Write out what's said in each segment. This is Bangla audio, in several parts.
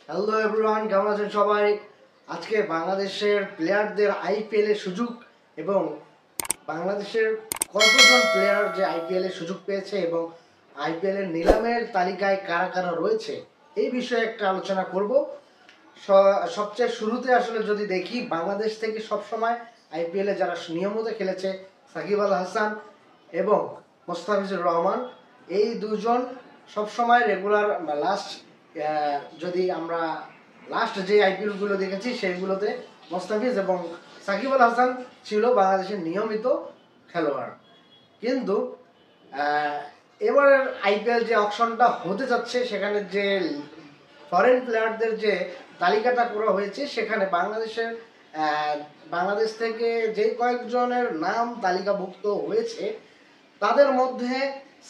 হ্যালো এভরিওয়ান, কেমন আছেন সবাই? আজকে বাংলাদেশের প্লেয়ারদের আইপিএল এর সুযোগ এবং বাংলাদেশের কতজন প্লেয়ার যে আইপিএল এর সুযোগ পেয়েছে এবং আইপিএল এর নিলামের তালিকায় কারা কারা রয়েছে এই বিষয়ে একটা আলোচনা করব। সবচেয়ে শুরুতে আসলে যদি দেখি, বাংলাদেশ থেকে সবসময় আইপিএল এ যারা নিয়মিত খেলেছে সাকিব আল হাসান এবং মোস্তাফিজুর রহমান, এই দুজন সবসময় রেগুলার লাস্ট যদি আমরা লাস্ট যে আইপিএলগুলো দেখেছি সেইগুলোতে মোস্তাফিজ এবং সাকিব আল হাসান ছিল বাংলাদেশের নিয়মিত খেলোয়াড়। কিন্তু এবারের আইপিএল যে অকশনটা হতে যাচ্ছে সেখানে যে ফরেন প্লেয়ারদের যে তালিকাটা করা হয়েছে সেখানে বাংলাদেশ থেকে যে কয়েকজনের নাম তালিকাভুক্ত হয়েছে তাদের মধ্যে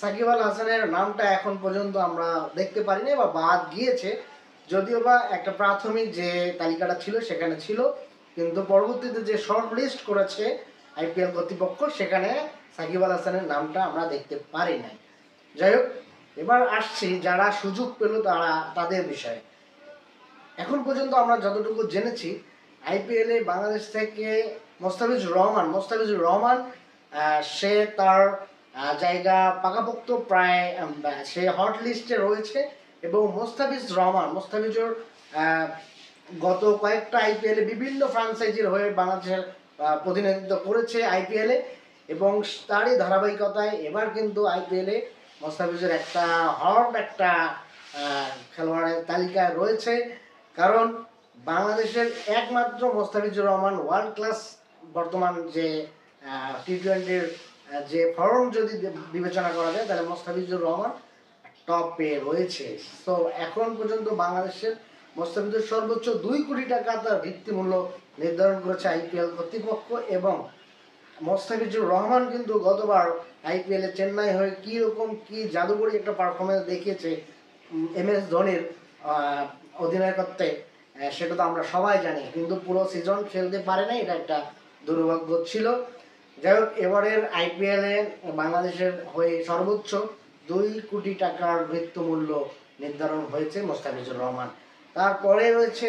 সাকিব আল হাসানের নামটা এখন পর্যন্ত আমরা দেখতে পারিনি বা বাদ গিয়েছে, যদিও বা একটা প্রাথমিক যে তালিকাটা ছিল সেখানে ছিল, কিন্তু পরবর্তীতে যে শর্ট লিস্ট করেছে আইপিএল কর্তৃপক্ষ সেখানে সাকিব আল হাসানের নামটা আমরা দেখতে পারি নাই। যাই হোক, এবার আসছি যারা সুযোগ পেল তাদের বিষয়ে। এখন পর্যন্ত আমরা যতটুকু জেনেছি আইপিএলে বাংলাদেশ থেকে মোস্তাফিজুর রহমান সে তার জায়গা পাকাপোক্ত, প্রায় সে হট লিস্টে রয়েছে। এবং মোস্তাফিজুর গত কয়েকটা আইপিএলে বিভিন্ন ফ্রাঞ্চাইজির হয়ে বাংলাদেশের প্রতিনিধিত্ব করেছে আইপিএলে, এবং তারই ধারাবাহিকতায় এবার কিন্তু আইপিএলে মোস্তাফিজুর একটা খেলোয়াড়ের তালিকায় রয়েছে। কারণ বাংলাদেশের একমাত্র মোস্তাফিজুর রহমান ওয়ার্ল্ড ক্লাস বর্তমান যে টি-20-র যে ফর্ম যদি বিবেচনা করা যায় তাহলে মোস্তাফিজুর রহমান টপে রয়েছে। তো এখন পর্যন্ত বাংলাদেশের মোস্তাফিজুর সর্বোচ্চ 2 কোটি টাকা তার ভিত্তিমূল্য নির্ধারণ করেছে আইপিএল কর্তৃপক্ষ। এবং মোস্তাফিজুর রহমান কিন্তু গতবার আইপিএলে চেন্নাই হয়ে কি জাদুকরী একটা পারফরমেন্স দেখিয়েছে MS ধোনির অধিনায়কত্বে, সেটা তো আমরা সবাই জানি, কিন্তু পুরো সিজন খেলতে পারে না, এটা একটা দুর্ভাগ্য ছিল। যাই হোক, এবারের আইপিএলে বাংলাদেশের হয়ে সর্বোচ্চ 2 কোটি টাকার মৃত্যুমূল্য নির্ধারণ হয়েছে মোস্তাফিজুর রহমান। তারপরে রয়েছে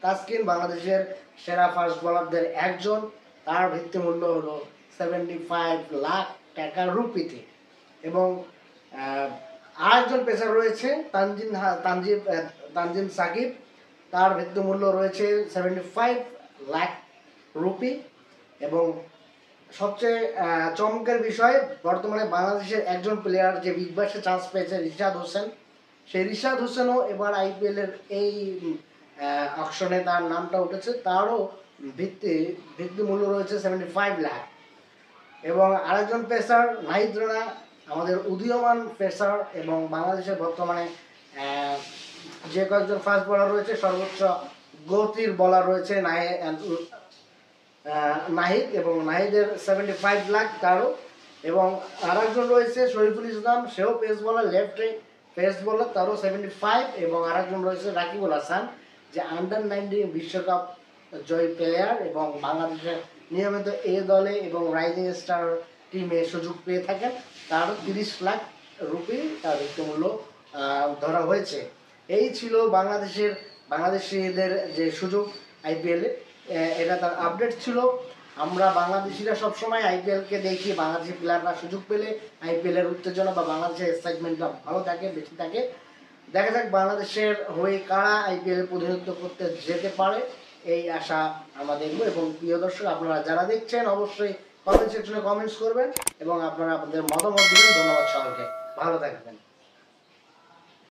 তাসকিন বাংলাদেশের সেরা ফাস্ট বোলারদের একজন, তার ভিত্তিমূল্য হলো 75 লাখ টাকা রুপিতে। এবং আরেকজন পেসার রয়েছে তানজিম সাকিব, তার ভিত্তিমূল্য রয়েছে 75 লাখ রুপি। এবং সবচেয়ে চমকের বিষয়, বর্তমানে বাংলাদেশের একজন প্লেয়ার যে বিগ ব্যাশে চান্স পেয়েছে সেই রিশাদ হোসেনও এবার আইপিএলের এই অকশনে তার নামটা উঠেছে, তারও ভিত্তিমূল্য রয়েছে 75 লাখ। এবং আরেকজন পেসার নাহিদ রানা, আমাদের উদীয়মান পেসার এবং বাংলাদেশের বর্তমানে যে কয়েকজন ফাস্ট বোলার রয়েছে সর্বোচ্চ গতির বলার রয়েছে নাহিদ, এবং নাহিদের 75 লাখ তারও। এবং আরেকজন রয়েছে শরীফুল ইসলাম, সেও পেস বোলার, পেস বোলার, তারও 75। এবং আরেকজন রয়েছে রাকিবুল হাসান, যে আন্ডার-19 বিশ্বকাপ জয়ী প্লেয়ার এবং বাংলাদেশের নিয়মিত এ দলে এবং রাইজিং স্টার টিমে সুযোগ পেয়ে থাকেন, তারও 30 লাখ রুপি তার ভিত্তিমূল্য ধরা হয়েছে। এই ছিল বাংলাদেশিদের যে সুযোগ আইপিএলে, এটা তার আপডেট ছিল। আমরা বাংলাদেশিরা সবসময় আইপিএলকে দেখি, বাংলাদেশি প্লেয়াররা সুযোগ পেলে আইপিএলের উত্তেজনা বা বাংলাদেশের এক্সাইটমেন্টটা ভালো থাকে, বেশি থাকে। দেখা যাক বাংলাদেশের হয়ে কারা আইপিএল প্রতিনিধিত্ব করতে যেতে পারে, এই আশা আমরা দেখবো। এবং প্রিয় দর্শক, আপনারা যারা দেখছেন অবশ্যই কমেন্ট সেকশনে কমেন্টস করবেন এবং আপনারা আপনাদের মতামত দিবেন। ধন্যবাদ সবাইকে, ভালো থাকবেন।